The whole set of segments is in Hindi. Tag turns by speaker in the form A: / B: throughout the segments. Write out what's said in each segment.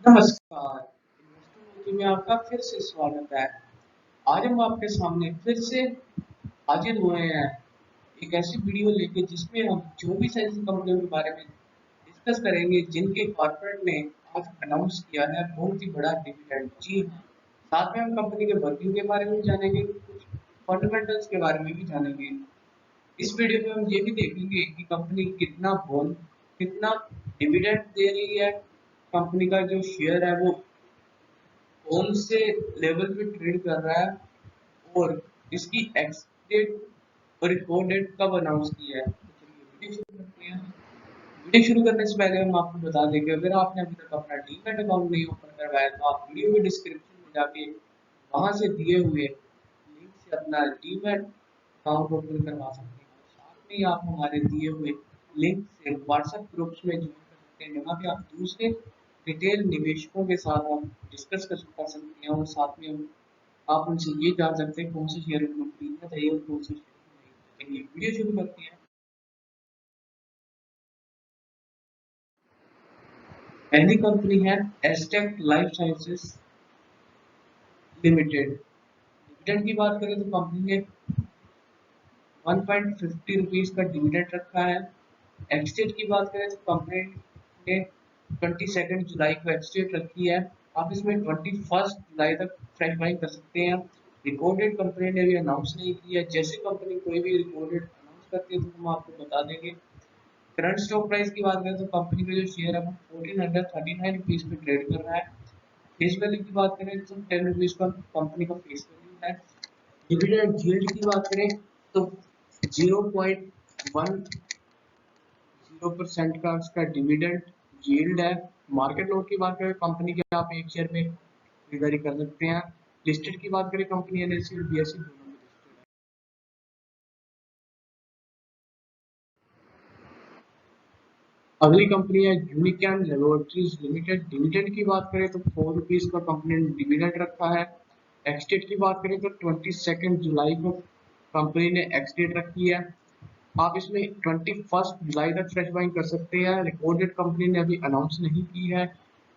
A: नमस्कार, इन्वेस्टर मीटिंग में आपका फिर से स्वागत है। आज हम आपके सामने फिर से हाजिर हुए हैं एक ऐसी वीडियो लेके जिसमें हम 24 ऐसी कंपनियों के बारे में डिस्कस करेंगे जिनके कॉर्पोरेट ने आज अनाउंस किया है बहुत ही बड़ा डिविडेंड। जी हाँ, साथ में हम कंपनी के वर्किंग के बारे में भी जानेंगे, कुछ फंडामेंटल्स के बारे में भी जानेंगे। इस वीडियो में हम ये भी देखेंगे कि कंपनी कितना डिविडेंड दे रही है, कंपनी का जो शेयर है वो कौन से लेवल पे ट्रेड कर रहा है और इसकी एक्स डेट और रिकॉर्ड डेट कब अनाउंस किया है। तो चलिए वीडियो शुरू करते हैं। वीडियो शुरू करने से पहले हम आपको बता दें कि अगर आपने अभी तक अपना डीमैट अकाउंट नहीं ओपन करवाया तो आप वीडियो के डिस्क्रिप्शन में जाके वहां से दिए हुए लिंक से अपना डीमैट अकाउंट ओपन करवा सकते हैं। साथ में ही आप हमारे दिए हुए लिंक से व्हाट्सएप ग्रुप्स में ज्वाइन कर सकते हैं जहाँ पे आप दूसरे रिटेल निवेशकों के साथ आप डिस्कस कर सकते हैं और साथ में आप उनसे ये जान सकते हैं कौन से शेयर उनको खरीदना चाहिए और कौन से शेयर को नहीं। चलिए वीडियो शुरू करते हैं। पहली कंपनी है asterisk life sciences limited. Dividend की बात करें तो कंपनी ने 1.50 रुपीज का डिविडेंड रखा है। एक्सडेट की बात करें तो कंपनी ने 22 जुलाई को एक्सडेट रखी है। आप इसमें 21 जुलाई तक फ्रेश बाइंग कर सकते हैं। रिकॉर्ड डेट कंपनी ने अभी अनाउंस नहीं की है। जैसे कंपनी कोई भी रिकॉर्ड डेट अनाउंस करती है तो हम आपको बता देंगे। करंट स्टॉक प्राइस की बात करें तो कंपनी का जो शेयर है वो 1439 रुपीज पे ट्रेड कर रहा है। फेस वैल्यू की बात करें तो 10 रुपीज का कंपनी का फेस वैल्यू है। डिविडेंड यील्ड की बात करें तो 0.10% का उसका डिविडेंड यील्ड है। मार्केट लोड की बात करें कंपनी के आप एक शेयर में खरीदारी कर सकते हैं। लिस्टेड की बात करें कंपनी एनएससी और बीएसई दोनों में लिस्टेड है। अगली कंपनी है यूनिकैन लेबोरेटरीज लिमिटेड। डिविडेंड की बात करें तो 4 रुपीज का कंपनी ने डिविडेंड रखा है। एक्सडेट की बात करें तो 22 जुलाई को कंपनी ने एक्सडेट रखी है। आप इसमें 21 जुलाई तक फ्रेश बाइंग कर सकते हैं। रिकॉर्डेड कंपनी ने अभी अनाउंस नहीं की है।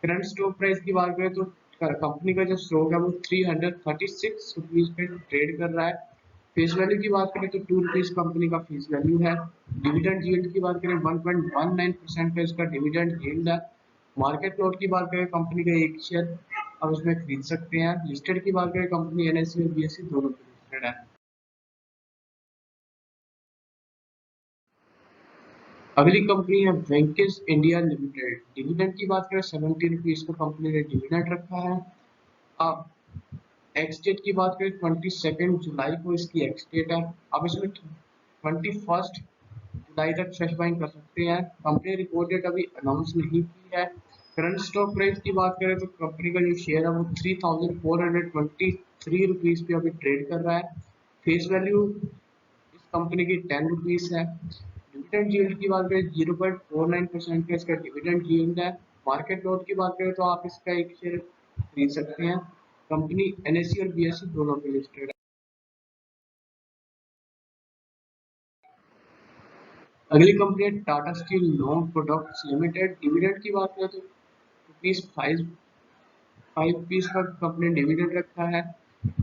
A: करंट स्टॉक प्राइस की बात करें तो कंपनी का जो स्टॉक है वो 336 रुपीज पे ट्रेड कर रहा है। फेस वैल्यू की बात करें तो 2 रुपीज कंपनी का फेस वैल्यू है। डिविडेंड यील्ड की बात करें 1.19% का इसका डिविडेंड यील्ड है। मार्केट लोड की बात करें कंपनी का एक शेयर आप उसमें खरीद सकते हैं। लिस्टेड की बात करें कंपनी एनएससी और बीएसई दोनों पे लिस्टेड है। अगली कंपनी है वेंकीज इंडिया लिमिटेड। डिविडेंड की बात करें 70 रुपीज को कंपनी ने डिविडेंड रखा है। अब एक्स डेट की बात करें 22 जुलाई को इसकी एक्स डेट है। अब इसमें 21 जुलाई तक फ्रेश बाइंग कर सकते हैं। कंपनी रिपोर्ट डेट अभी अनाउंस नहीं की है। करंट स्टॉक प्राइस की बात करें तो कंपनी का जो शेयर है वो 3423 पे अभी ट्रेड कर रहा है। फेस वैल्यू इस कंपनी की 10 रुपीज है। डिविडेंड यील्ड की बात करें 0.49% का इसका डिविडेंड यील्ड है। मार्केट लोड की बात करें तो आप इसका एक शेयर खरीद सकते हैं। कंपनी एनएससी और बीएसई दोनों पे लिस्टेड है। अगली कंपनी है Tata steel long products limited. Dividend की बात करें तो रुपीज फाइव फाइव पीस का कंपनी ने डिविडेंड रखा है।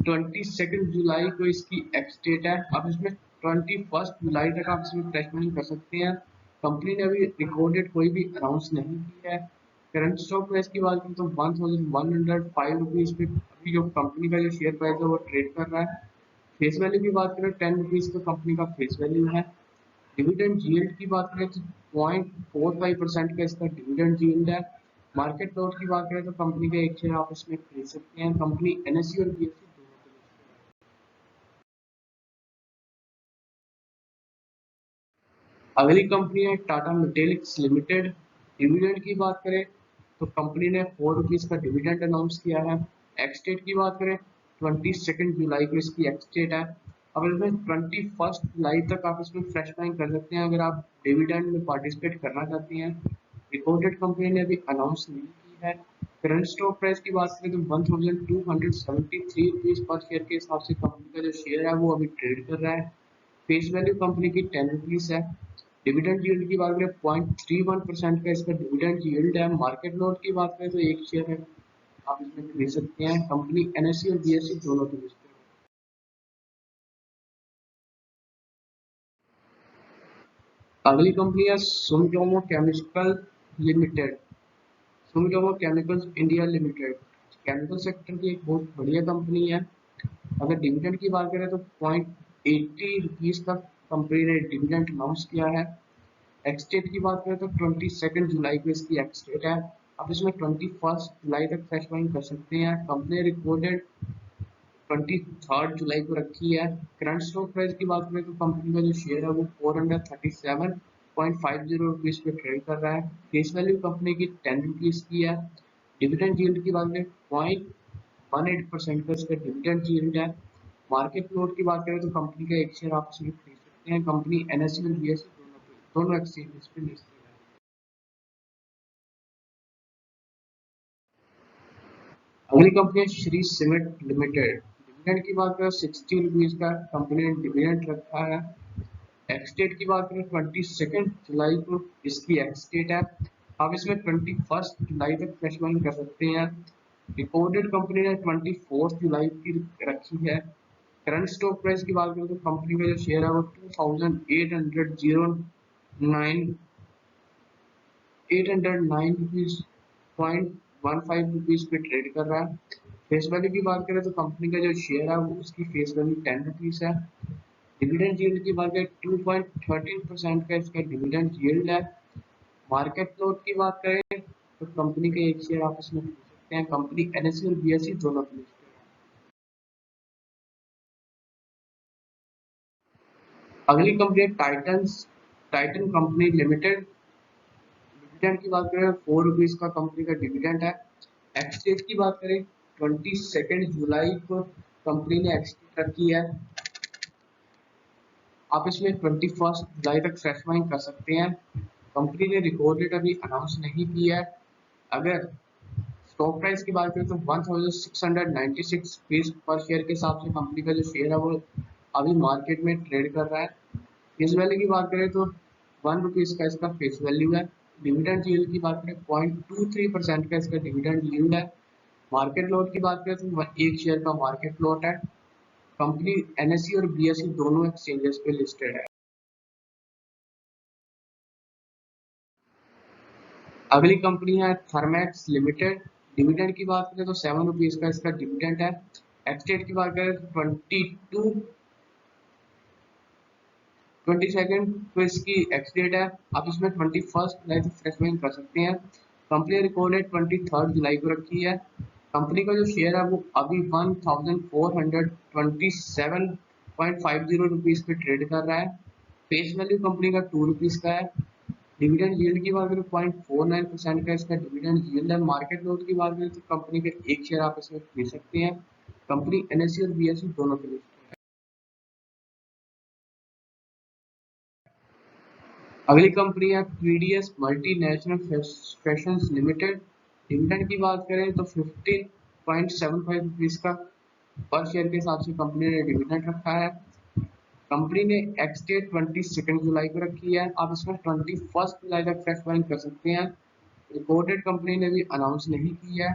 A: 22 जुलाई को इसकी एक्स डेट है। अब इसमें 21 जुलाई तक आप इसमें फ्रेश बाइंग कर सकते हैं। कंपनी ने अभी रिकॉर्डेड कोई भी अनाउंस नहीं की है। करंट स्टॉक प्राइस की बात करें तो 1105 रुपीज पे अभी जो कंपनी का जो शेयर प्राइस है वो ट्रेड कर रहा है। फेस वैल्यू की बात करें 10 रुपीज का कंपनी का फेस वैल्यू है। डिविडेंड यील्ड की बात करें तो 0.45% का इसका डिविडेंड यील्ड है। मार्केट लोड की बात करें तो कंपनी का एक शेयर आप इसमें खरीद सकते हैं। कंपनी एनएससी और बीएसई दोनों पे लिस्टेड है। अगली कंपनी है टाटा मेटेलिक्स लिमिटेड। डिविडेंड की बात करें तो कंपनी ने 4 रुपीज का डिविडेंड अनाउंस किया है। एक्स डेट की बात करें 22 जुलाई को इसकी एक्स डेट है। अब इसमें 21 जुलाई तक आप इसमें फ्रेश बाइंग कर सकते हैं अगर आप डिविडेंड में पार्टिसिपेट करना चाहते हैं। रिपोर्टेड कंपनी ने अभी अनाउंस नहीं की है। करंट स्टॉक प्राइस की बात करें तो 1273 रुपीज पर शेयर के हिसाब से कंपनी का जो शेयर है वो अभी ट्रेड कर रहा है। फेस वैल्यू कंपनी की 10 रुपीज है। डिविडेंड यील्ड की बात करें 0.31% का इसका डिविडेंड यील्ड है। मार्केट लोड की बात करें तो एक शेयर है, आप इसमें खरीद सकते हैं। कंपनी एनएससी और बीएससी दोनों की लिस्ट है। अगली कंपनी है Sumitomo chemical limited. Sumitomo chemicals India limited chemical sector की एक बहुत बढ़िया कंपनी है। अगर डिविडेंड की बात करें तो 0.80 रुपीज का कंपनी ने डिविडेंड अनाउंस किया है। एक्स डेट की बात करें तो 22 जुलाई को इसकी एक्स डेट है। आप इसमें 21 जुलाई तक फ्रेश बाइंग कर सकते हैं। कंपनी रिकॉर्डेड 23 जुलाई को रखी है। करंट स्टॉक प्राइस की बात करें तो कंपनी का जो शेयर है वो 437.50 रुपीज पे ट्रेड कर रहा है। फेस वैल्यू कंपनी की 10 रुपीज की है। डिविडेंड यील्ड की बात करें 0.18% का इसका डिविडेंड यील्ड है। मार्केट फ्लोट की बात करें तो कंपनी का एक शेयर आप इसमें खरीद सकते हैं। कंपनी एनएससी और बीएससी दोनों एक्सचेंजेस पे लिस्टेड है। अगली कंपनी है श्री सीमेंट लिमिटेड। डिविडेंड की बात करें 60 रुपीज का कंपनी ने डिविडेंड रखा है। एक्स डेट की बात करें 22 जुलाई को इसकी एक्स डेट है। आप इसमें 21 जुलाई तक फ्रेश बाइंग कर सकते हैं। रिकॉर्डेड कंपनी ने 24 जुलाई की रखी है। करंट स्टॉक प्राइस की बात करें तो कंपनी का जो शेयर है वो 809 रुपीज पे ट्रेड कर रहा है। फेस वैल्यू की बात करें तो कंपनी का जो शेयर है वो उसकी फेस वैल्यू 10 रुपीज है। डिविडेंड यील्ड की बात करें 2.13% का इसका डिविडेंड यील्ड है। मार्केट फ्लोट की बात करें तो कंपनी का एक शेयर आप इसमें खरीद सकते हैं। कंपनी एनएससी और बीएससी दोनों की लिस्ट है। अगली कंपनी है टाइटन कंपनी लिमिटेड। डिविडेंड की बात करें 4 रुपीज का कंपनी का डिविडेंड है। एक्स डेट की बात करें 22 जुलाई को कंपनी ने एक्स डेट रखी है। आप इसमें 21 जुलाई तक फ्रेश बाइंग कर सकते हैं। कंपनी ने रिकॉर्ड डेट अभी अनाउंस नहीं की है। अगर स्टॉक प्राइस की बात करें तो 1696 रुपीज पर शेयर के हिसाब से कंपनी का जो शेयर है वो अभी मार्केट में ट्रेड कर रहा है। फेस वैल्यू की बात करें तो 1 रुपीज का इसका फेस वैल्यू है। डिविडेंड यील्ड की बात करें 0.23% का इसका डिविडेंड यील्ड है। मार्केट लॉट की बात करें तो एक शेयर का मार्केट लॉट है। कंपनी एनएससी और बीएससी दोनों एक्सचेंजेस पे लिस्टेड है। अगली कंपनी है थर्मैक्स लिमिटेड। डिविडेंड की बात करें तो 7 रुपीज का इसका डिविडेंड है। एक्सडेट की बात करें तो 22 को इसकी एक्सडेट है। आप इसमें 21 जुलाई तक फ्रेश बाइंग कर सकते हैं। कंपनी रिकॉर्डेड 23 जुलाई को रखी है। कंपनी का जो शेयर है वो अभी 1427.50 रुपीज पे ट्रेड कर रहा है। फेस वैल्यू कंपनी का 2 रुपीज का है। डिविडेंड यील्ड की बात करें 0.49% का इसका डिविडेंड यील्ड है। मार्केट लोड की बात करें तो कंपनी के एक शेयर आप इसमें खरीद सकते हैं। कंपनी एनएससी और बीएससी दोनों के लिए। अगली कंपनी है PDS multinational fashions limited. Dividend की बात करें तो 15.75 रुपीज का पर शेयर के हिसाब से कंपनी ने डिविडेंड रखा है। कंपनी ने एक्स डेट 22 जुलाई को रखी है। आप इसमें 21 जुलाई तक फ्रेश बाइंग कर सकते हैं। रिपोर्टेड कंपनी ने भी अनाउंस नहीं की है।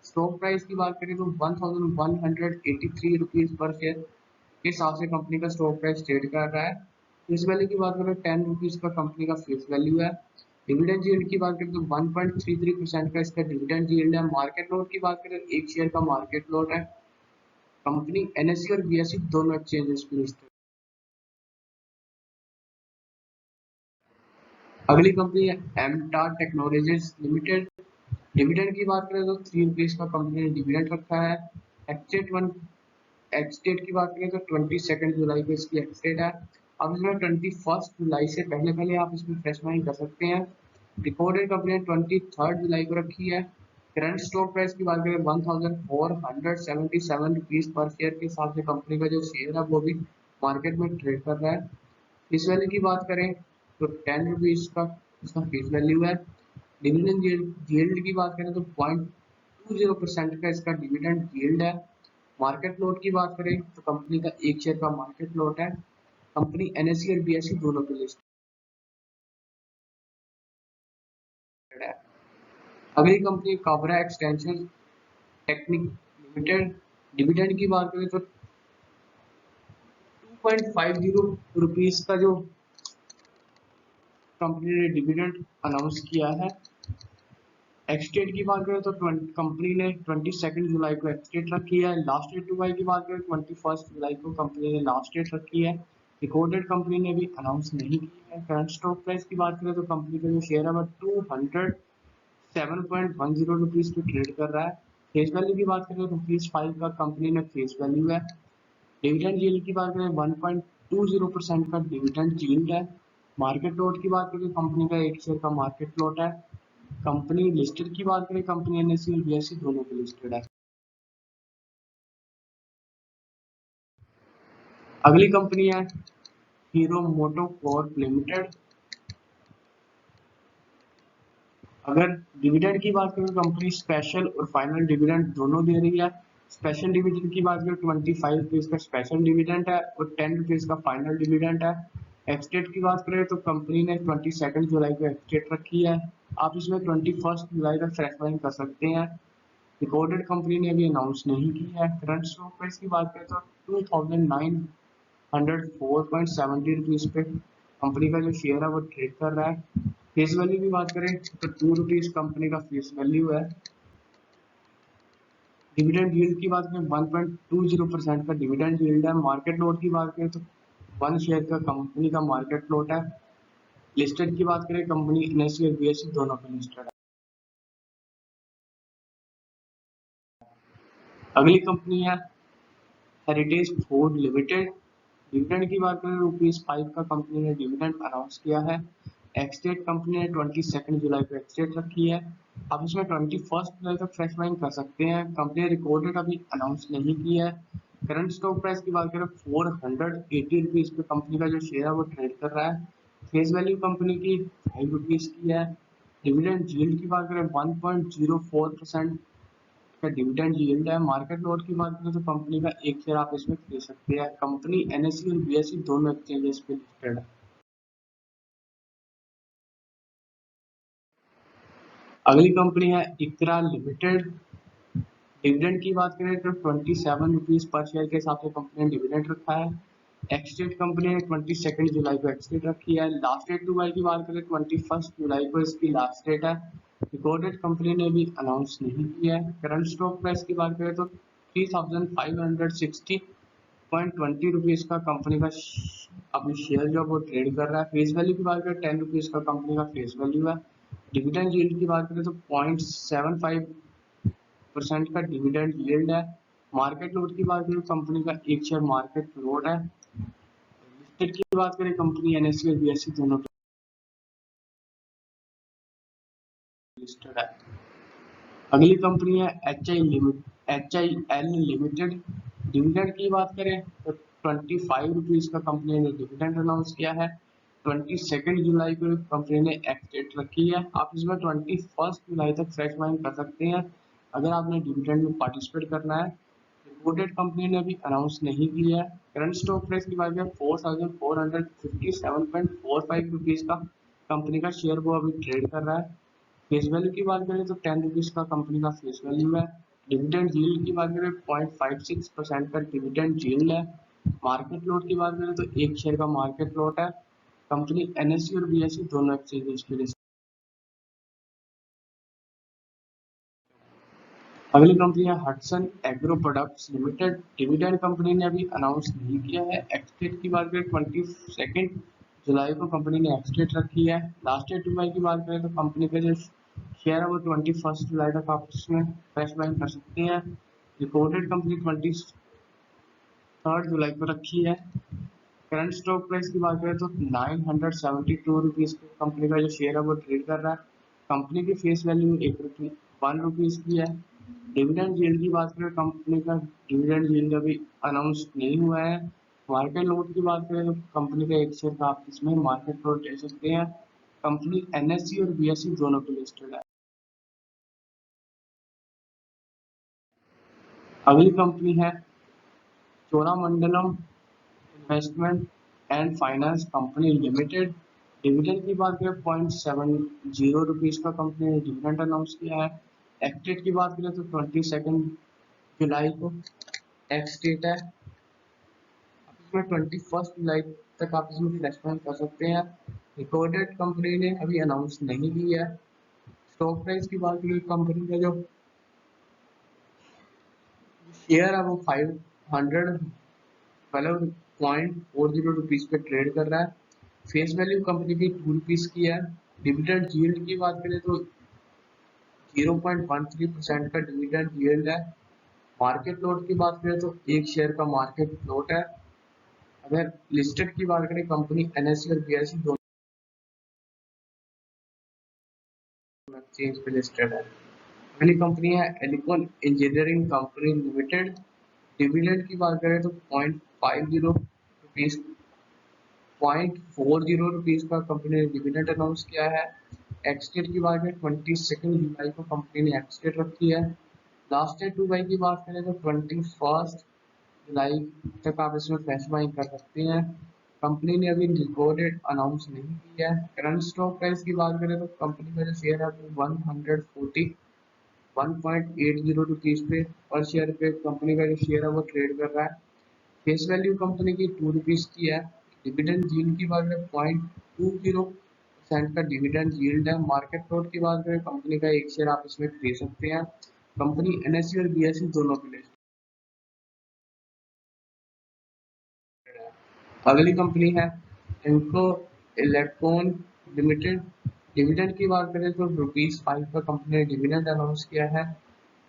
A: स्टॉक प्राइस की बात करें तो 1183 रुपीज पर शेयर के हिसाब से कंपनी का स्टॉक प्राइस ट्रेड कर रहा है। फेस वैल्यू की बात करें 10 रुपीज का कंपनी का फेस वैल्यू है। डिविडेंड यील्ड की बात करें तो 1.33% का इसका डिविडेंड यील्ड है। मार्केट लॉट की बात करें एक शेयर का मार्केट लॉट है। कंपनी एनएससी और बीएससी दोनों एक्सचेंजेस पे लिस्ट है। अगली कंपनी है एमटार टेक्नोलॉजीज लिमिटेड। डिविडेंड की बात करें तो 3 रुपीज का कंपनी ने डिविडेंड रखा है। एक्सडेट की बात करें तो 22 जुलाई को इसकी एक्सडेट है। अब इसमें 21 जुलाई से पहले पहले आप इसमें फ्रेश बाइंग कर सकते हैं। रिकॉर्डेड कंपनी ने 23 जुलाई को रखी है। करंट स्टॉक प्राइस की बात करें 1477 रुपीज पर शेयर के हिसाब से कंपनी का जो शेयर है वो भी मार्केट में ट्रेड कर रहा है। फेस वैल्यू की बात करें तो 10 रुपीज का इसका फेस वैल्यू है। डिविडेंड यील्ड की बात करें तो 0.20% का इसका डिविडेंड यील्ड है। मार्केट लोट की बात करें तो कंपनी का एक शेयर का मार्केट लोट है। कंपनी एनएससी और बीएससी दोनों के लिस्ट अगली company Kabra extension technique limited. Dividend की बात करें तो 2.50 रुपीज का जो कंपनी ने डिविडेंड अनाउंस किया है। एक्स डेट की बात करें तो कंपनी ने 22 जुलाई को एक्स डेट रखी है। लास्ट डेट जुलाई की बात करें 21 जुलाई को कंपनी ने लास्ट डेट रखी है। रिकॉर्डेड कंपनी ने भी अनाउंस नहीं की है। करंट स्टॉक प्राइस की बात करें तो कंपनी का जो शेयर है वो 207.10 रुपीज पे ट्रेड कर रहा है। फेस वैल्यू की बात करें तो ₹5 का कंपनी ने फेस वैल्यू है। डिविडेंड यील्ड की बात करें 1.20% का डिविडेंड यील्ड है। मार्केट लॉट की बात करें कंपनी का एक शेयर का मार्केट लॉट है। कंपनी लिस्टेड की बात करें कंपनी एनएससी और बीएसई दोनों पे लिस्टेड है। अगली कंपनी है हीरो मोटो कॉर्प लिमिटेड। अगर डिविडेंड की बात करें तो कंपनी स्पेशल और फाइनल डिविडेंड दोनों दे रही है। स्पेशल डिविडेंड की बात करें 25 रुपीज का स्पेशल डिविडेंड है और 10 रुपीज का फाइनल डिविडेंड है। एक्सडेट की बात करें तो कंपनी ने 22 जुलाई को एक्सडेट रखी है। आप इसमें 21 जुलाई तक फ्रेश बाइंग कर सकते हैं। रिकॉर्डेड कंपनी ने अभी अनाउंस नहीं की है। करंट स्टॉक प्राइस की बात करें तो 2904.70 रुपीज पे कंपनी का जो शेयर है वो ट्रेड कर रहा है। फेस वैल्यू की बात करें तो ₹2 कंपनी का फेस वैल्यू है। डिविडेंड यील्ड की बात करें 1.20% का डिविडेंड यील्ड है। मार्केट लोट की बात करें तो 1 शेयर का कंपनी का मार्केट लोट है। लिस्टेड की बात करें कंपनी एनएससी और बीएसई दोनों पे लिस्टेड है। अगली कंपनी है हेरिटेज फूड लिमिटेड। डिविडेंड की बात करें ₹5 का कंपनी ने डिविडेंड अनाउंस किया है। एक्सडेट कंपनी ने 22 जुलाई को एक्सडेट रखी है। आप इसमें 21 जुलाई तक फ्रेश बाइंग कर सकते हैं। कंपनी रिकॉर्डेड अभी अनाउंस नहीं की है। करंट स्टॉक प्राइस की बात करें 480 रुपीज पे कंपनी का जो शेयर है वो ट्रेड कर रहा है। फेस वैल्यू कंपनी की ₹5 की है। डिविडेंड यील्ड की बात करें 1.04% का डिविडेंड यील्ड है। मार्केट लॉट की बात करें तो कंपनी का एक शेयर आप इसमें खरीद सकते हैं। कंपनी एनएससी और बीएसई दोनों एक्सचेंजेस पे लिस्टेड है। अगली कंपनी है इकरा लिमिटेड। डिविडेंड की बात करें तो 27 रुपीज पर शेयर के हिसाब से कंपनी ने डिविडेंड रखा है। एक्सडेट कंपनी ने 22 जुलाई को एक्सडेट रखी है। लास्ट डेट जुलाई की बात करें 21 जुलाई को इसकी लास्ट डेट है। रिकॉर्डेड कंपनी ने भी अनाउंस नहीं किया है। करंट स्टॉक प्राइस की बात करें तो 3560.20 रुपीज का कंपनी का अभी शेयर जो वो ट्रेड कर रहा है। फेस वैल्यू की बात करें 10 रुपीज का कंपनी का फेस वैल्यू है। डिविडेंड यील्ड की बात करें तो 0.75% का डिविडेंड यील्ड है। मार्केट लोट की बात करें कंपनी का एक शेयर मार्केट लोट है। लिस्टेड की बात करें कंपनी एनएससी और बीएसई दोनों लिस्टेड है। अगली कंपनी है H I L limited. Dividend की बात करें तो 25 रुपीज का कंपनी ने डिविडेंड अनाउंस किया है। 22 जुलाई को कंपनी ने एक्स डेट रखी है। आप इसमें 21 जुलाई तक फ्रेश बाइंग कर सकते हैं अगर आपने डिविडेंड में पार्टिसिपेट करना है। रिपोर्टेड कंपनी ने अभी अनाउंस नहीं की है। करंट स्टॉक प्राइस की बात करें 4457.45 रुपीज का कंपनी का शेयर वो अभी ट्रेड कर रहा है। फेस वैल्यू की बात करें तो 10 रुपीज का कंपनी का फेस वैल्यू है। डिविडेंड यील्ड की बात करें 0.56% का डिविडेंड यील्ड है। मार्केट लॉट की बात करें तो एक शेयर का मार्केट लॉट है। कंपनी एनएससी और बीएसई दोनों एक्सचेंजेस पे लिस्ट। अगली कंपनी है Hatsun agro products limited. Dividend company ने अभी अनाउंस नहीं किया है। एक्सडेट की बात करें 22 जुलाई को कंपनी ने एक्सडेट रखी है। लास्ट डेट जुलाई की बात करें तो कंपनी का जो शेयर है वो 21 जुलाई तक आप इसमें फ्रेश बाइंग कर सकते हैं। रिपोर्टेड कंपनी 23 जुलाई को रखी है। करंट स्टॉक प्राइस की बात करें तो 972 रुपीज कंपनी का जो शेयर है वो ट्रेड कर रहा है। कंपनी की फेस वैल्यू ₹1 की है। डिविडेंड यील्ड की बात करें कंपनी का डिविडेंड यील्ड अभी अनाउंस नहीं हुआ है। मार्केट लोट की बात करें तो कंपनी का एक शेयर का आप इसमें मार्केट लोट ले सकते हैं। कंपनी एनएससी और बीएसई दोनों पे लिस्टेड है। अगली कंपनी है Cholamandalam investment and finance company limited. Dividend की बात करें 0.70 का कंपनी ने डिविडेंड अनाउंस किया है। एक्स की बात करें तो 22 जुलाई को एक्स डेट है। इसमें 21 जुलाई तक आप इसमें फ्लैशबैक कर सकते हैं। रिकॉर्डेड कंपनी ने अभी अनाउंस नहीं की है। स्टॉक प्राइस की बात करें कंपनी का जो शेयर है वो 512.40 रुपीज पे ट्रेड कर रहा है। फेस वैल्यू कंपनी की 2 रुपीज की है। डिविडेंड यील्ड की बात करें तो 0.13% का डिविडेंड यील्ड है। मार्केट लोट की बात करें तो एक शेयर का मार्केट लोट है। अगर लिस्टेड की बात करें कंपनी एनएससी और बीएसई दोनों एक्सचेंज पे लिस्टेड है। पहली कंपनी है Elecon engineering company limited. Dividend की बात करें तो 0.40 रुपीज का कंपनी ने डिविडेंड अनाउंस किया है। एक्सडेट की बात करें 22 जुलाई को कंपनी ने एक्सडेट रखी है। लास्ट डेट टू बाई की बात करें तो 21 जुलाई तक आप इसमें फ्लैश बाइंग कर सकते हैं। कंपनी ने अभी रिकॉर्डेड अनाउंस नहीं की है। करंट स्टॉक प्राइस की बात करें तो कंपनी का जो शेयर है वो 180 पे पर शेयर पे कंपनी का जो शेयर है वो ट्रेड कर रहा है। फेस वैल्यू कंपनी की 2 रुपीज की है। डिविडेंड यील्ड की बात करें 0.20% का डिविडेंड यील्ड है। मार्केट फ्लोट की बात करें कंपनी का एक शेयर आप इसमें खरीद सकते हैं। कंपनी एनएससी और बीएसई दोनों के लिए है। अगली कंपनी है इनको इलेक्ट्रॉन लिमिटेड। डिविडेंड की बात करें तो ₹5 का कंपनी ने डिविडेंड अनाउंस किया है।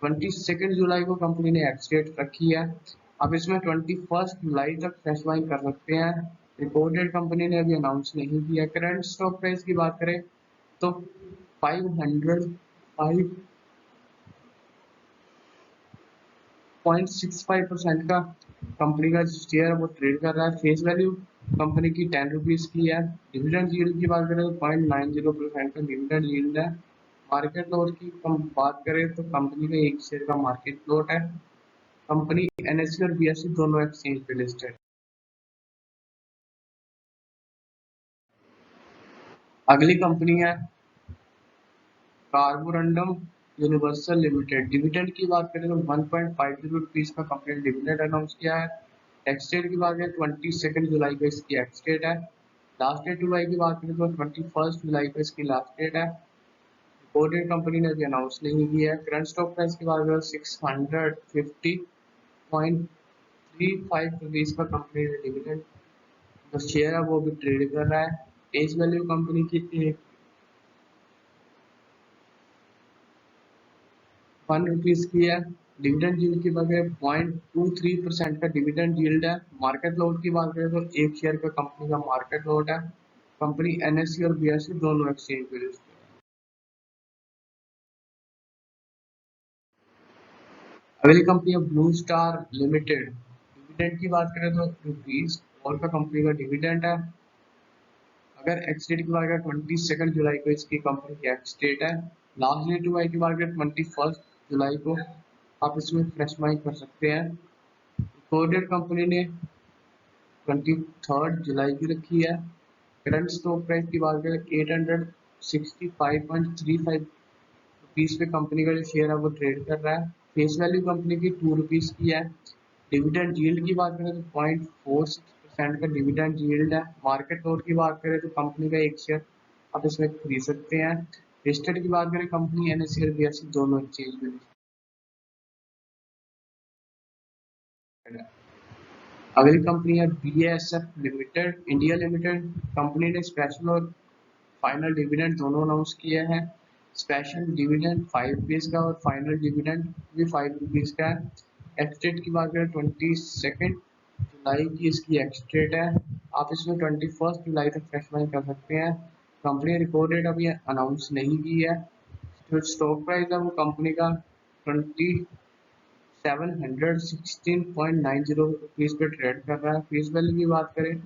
A: 22 जुलाई को कंपनी ने एक्स डेट रखी है। आप इसमें 21 जुलाई तक फ्रेश बाइंग कर सकते हैं। रिपोर्टेड कंपनी ने अभी अनाउंस नहीं किया। करंट स्टॉक प्राइस की बात करें तो 505.65% का कंपनी का शेयर है वो ट्रेड कर रहा है। फेस वैल्यू कंपनी की 10 रुपीज की है। डिविडेंड यील्ड की बात करें तो 0.90% का डिविडेंड यील्ड है। मार्केट लोट की हम बात करें तो कंपनी का एक शेयर का मार्केट लोट है। कंपनी एनएससी और बीएसई दोनों एक्सचेंज पे लिस्टेड। अगली कंपनी है कार्बोरंडम यूनिवर्सल लिमिटेड। डिविडेंड की बात करें तो 1.50 रुपीज का कंपनी ने डिविडेंड अनाउंस किया है। एक्स डेट की बात करें 22 जुलाई को इसकी एक्स डेट है। लास्ट डेट जुलाई की बात करें तो 21 जुलाई को इसकी लास्ट डेट है। रिपोर्टेड कंपनी ने अभी अनाउंस नहीं किया है। करंट स्टॉक प्राइस की बात करें 650.35 का कंपनी ने डिविडेंड जो शेयर है वो भी ट्रेड कर रहा है। फेस वैल्यू कंपनी की 1 रुपीज की है। डिविडेंड यील्ड की बात करें 0.23% का डिविडेंड यील्ड है। मार्केट लोट की बात करें तो एक शेयर का कंपनी का मार्केट लोट है। कंपनी एनएससी और बीएसई दोनों एक्सचेंज पे लिस्टेड है। अगली कंपनी है ब्लू स्टार लिमिटेड। डिविडेंड की बात करें तो ₹4 का कंपनी का डिविडेंड है। अगर एक्स डेट की बात करें 22 जुलाई को इसकी कंपनी की एक्स डेट है। लास्ट डेट हुआ है की बात करें 21 जुलाई को आप इसमें फ्रेश बाइंग कर सकते हैं। कोडेड कंपनी ने 23 जुलाई की रखी है। करंट स्टॉक प्राइस की बात करें 865.35 पे कंपनी का जो शेयर है वो ट्रेड कर रहा है। फेस वैल्यू कंपनी की 2 रुपीज की है। डिविडेंड यील्ड की बात करें तो 0.46% का डिविडेंड यील्ड है। मार्केट लोट की बात करें तो कंपनी का एक शेयर आप इसमें खरीद सकते हैं। लिस्टेड की बात करें कंपनी एनएससी और बीएसई दोनों एक्सचेंज में लिस्टेड है। अगली कंपनी है BSF limited India limited. Company ने स्पेशल और फाइनल डिविडेंड दोनों अनाउंस किए हैं। स्पेशल डिविडेंड 5 रुपीज का और फाइनल डिविडेंड भी 5 रुपीज का है। एक्स डेट की बात करें 22 जुलाई की इसकी एक्स डेट है। आप इसमें 21 जुलाई तक फ्रेश बाइंग कर सकते हैं। कंपनी रिकॉर्ड डेट अभी अनाउंस नहीं की है। जो स्टॉक प्राइस है वो कंपनी का 2716.90 रुपीज पे ट्रेड कर रहा है। फेस वैल्यू की बात करें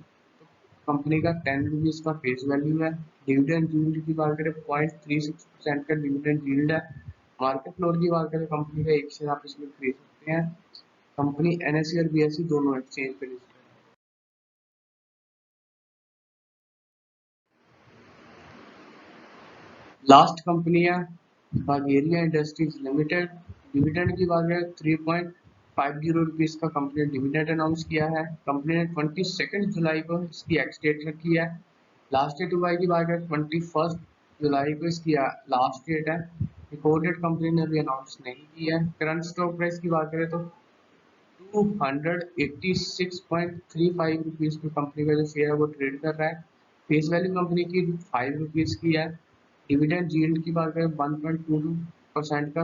A: कंपनी का 10 रुपीज का फेस वैल्यू है। डिविडेंड यील्ड की बात करें 0.36% का डिविडेंड यील्ड है। मार्केट फ्लोर की बात करें कंपनी का एक शेयर आप इसमें खरीद सकते हैं। कंपनी एनएससी और बीएसई दोनों एक्सचेंज पे लिस्टेड है। लास्ट कंपनी है बल्गेरिया इंडस्ट्रीज लिमिटेड। डिविडेंड की बात करें 3.50 रुपीज का कंपनी ने डिविडेंड अनाउंस किया है। कंपनी ने 22 जुलाई को इसकी एक्स डेट रखी है। लास्ट डेट दुबई की बात करें 21 जुलाई को इसकी लास्ट डेट है। रिकॉर्ड डेट कंपनी ने अभी अनाउंस नहीं की है। करंट स्टॉक प्राइस की बात करें तो 286.35 रुपीज पे कंपनी का जो शेयर है वो ट्रेड कर रहा है। फेस वैल्यू कंपनी की 5 रुपीज की है। डिविडेंड यील्ड की बात करें 1.22% का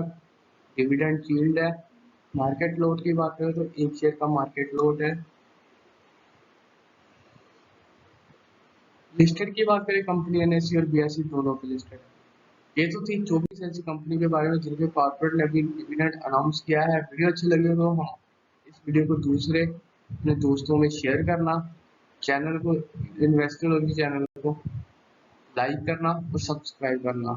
A: डिविडेंड यील्ड है। मार्केट लोड की बात करें तो एक शेयर का मार्केट लोड है। लिस्टेड की बात करें कंपनी एनएससी और बीएसई दोनों पे लिस्टेड है। ये तो थी 24 ऐसी कंपनी के बारे में जिनके कॉर्पोरेट ने अभी डिविडेंड अनाउंस किया है। वीडियो अच्छी लगी तो हम इस वीडियो को दूसरे अपने दोस्तों में शेयर करना, चैनल को इन्वेस्टर चैनल को लाइक करना और सब्सक्राइब करना।